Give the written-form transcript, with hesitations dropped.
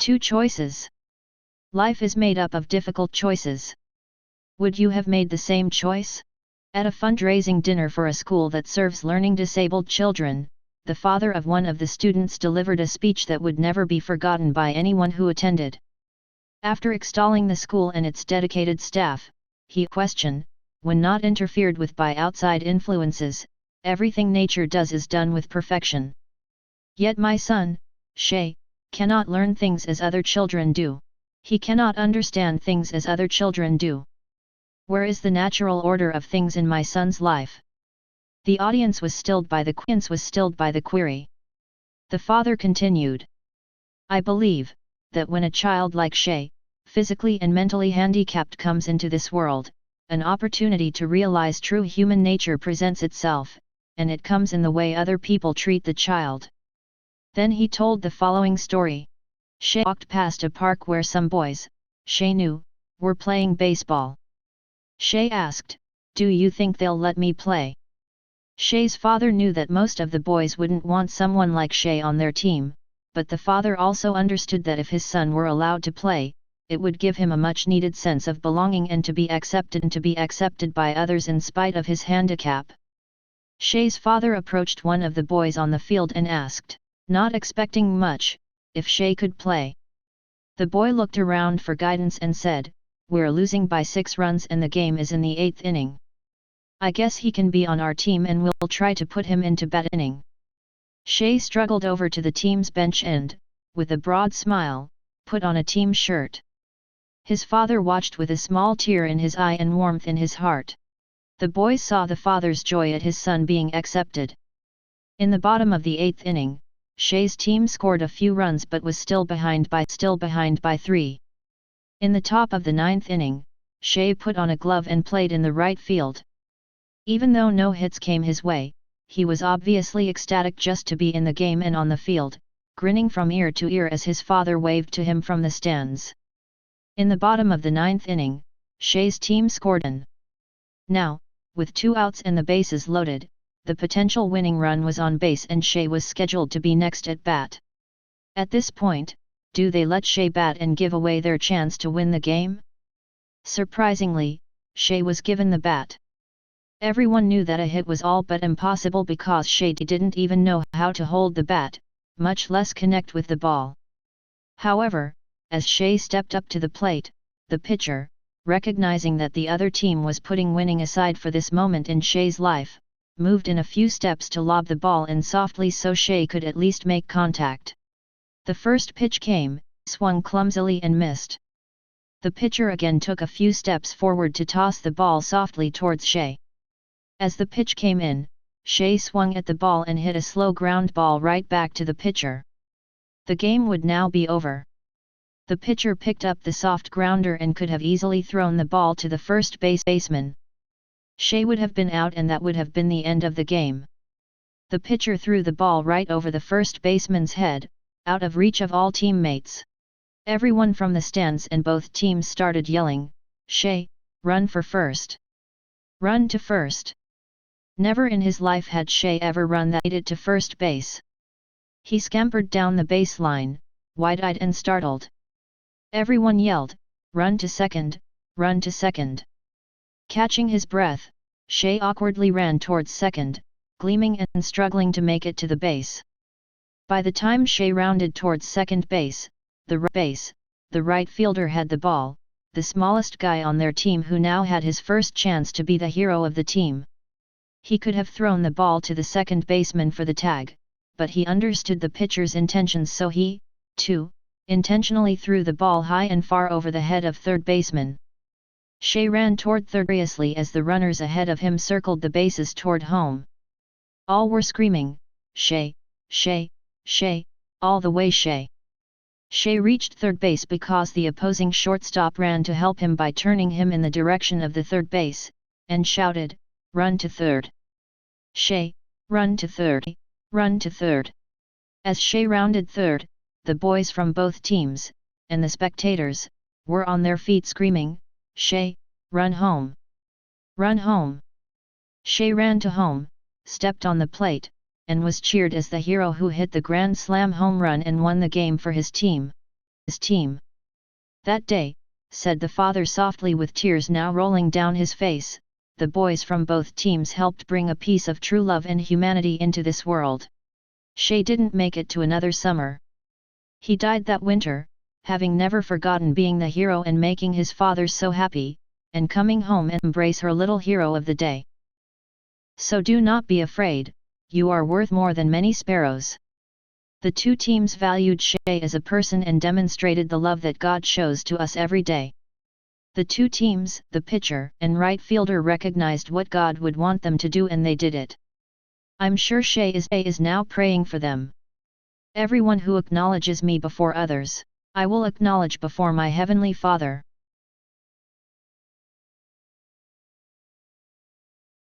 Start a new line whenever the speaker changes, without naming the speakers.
Two choices. Life is made up of difficult choices. Would you have made the same choice? At a fundraising dinner for a school that serves learning disabled children, the father of one of the students delivered a speech that would never be forgotten by anyone who attended. After extolling the school and its dedicated staff, he questioned, when not interfered with by outside influences, everything nature does is done with perfection. Yet my son, Shay, cannot learn things as other children do. He cannot understand things as other children do. Where is the natural order of things in my son's life? The audience was stilled by the query. The father continued. I believe that when a child like Shay, physically and mentally handicapped, comes into this world, an opportunity to realize true human nature presents itself, and it comes in the way other people treat the child. Then he told the following story. Shay walked past a park where some boys, Shay knew, were playing baseball. Shay asked, "Do you think they'll let me play?" Shay's father knew that most of the boys wouldn't want someone like Shay on their team, but the father also understood that if his son were allowed to play, it would give him a much-needed sense of belonging and to be accepted by others in spite of his handicap. Shay's father approached one of the boys on the field and asked, not expecting much, if Shay could play. The boy looked around for guidance and said, "We're losing by 6 runs and the game is in the 8th inning. I guess he can be on our team and we'll try to put him into bat inning." Shay struggled over to the team's bench and, with a broad smile, put on a team shirt. His father watched with a small tear in his eye and warmth in his heart. The boys saw the father's joy at his son being accepted. In the bottom of the 8th inning, Shay's team scored a few runs but was still behind by 3. In the top of the 9th inning, Shay put on a glove and played in the right field. Even though no hits came his way, he was obviously ecstatic just to be in the game and on the field, grinning from ear to ear as his father waved to him from the stands. In the bottom of the 9th inning, Shay's team scored an. Now, with 2 outs and the bases loaded, the potential winning run was on base and Shay was scheduled to be next at bat. At this point, do they let Shay bat and give away their chance to win the game? Surprisingly, Shay was given the bat. Everyone knew that a hit was all but impossible because Shay didn't even know how to hold the bat, much less connect with the ball. However, as Shay stepped up to the plate, the pitcher, recognizing that the other team was putting winning aside for this moment in Shay's life, moved in a few steps to lob the ball in softly so Shay could at least make contact. The first pitch came, swung clumsily and missed. The pitcher again took a few steps forward to toss the ball softly towards Shay. As the pitch came in, Shay swung at the ball and hit a slow ground ball right back to the pitcher. The game would now be over. The pitcher picked up the soft grounder and could have easily thrown the ball to the first baseman. Shay would have been out and that would have been the end of the game. The pitcher threw the ball right over the first baseman's head, out of reach of all teammates. Everyone from the stands and both teams started yelling, "Shay, run for first! Run to first!" Never in his life had Shay ever run that to first base. He scampered down the baseline, wide-eyed and startled. Everyone yelled, "Run to second, run to second!" Catching his breath, Shay awkwardly ran towards second, gleaming and struggling to make it to the base. By the time Shay rounded towards second base, the right fielder had the ball, the smallest guy on their team who now had his first chance to be the hero of the team. He could have thrown the ball to the second baseman for the tag, but he understood the pitcher's intentions so he, too, intentionally threw the ball high and far over the head of third baseman. Shay ran toward third furiously as the runners ahead of him circled the bases toward home. All were screaming, "Shay, Shay, Shay, all the way Shay!" Shay reached third base because the opposing shortstop ran to help him by turning him in the direction of the third base, and shouted, "Run to third! Shay, run to third! Run to third!" As Shay rounded third, the boys from both teams, and the spectators, were on their feet screaming, "Shay, run home! Run home!" Shay ran to home, stepped on the plate, and was cheered as the hero who hit the grand slam home run and won the game for his team. team. That day, said the father softly with tears now rolling down his face, the boys from both teams helped bring a piece of true love and humanity into this world. Shay didn't make it to another summer. He died that winter, having never forgotten being the hero and making his father so happy, and coming home and embrace her little hero of the day. So do not be afraid, you are worth more than many sparrows. The two teams valued Shay as a person and demonstrated the love that God shows to us every day. The two teams, the pitcher and right fielder, recognized what God would want them to do and they did it. I'm sure Shay is now praying for them. Everyone who acknowledges me before others, I will acknowledge before my Heavenly Father.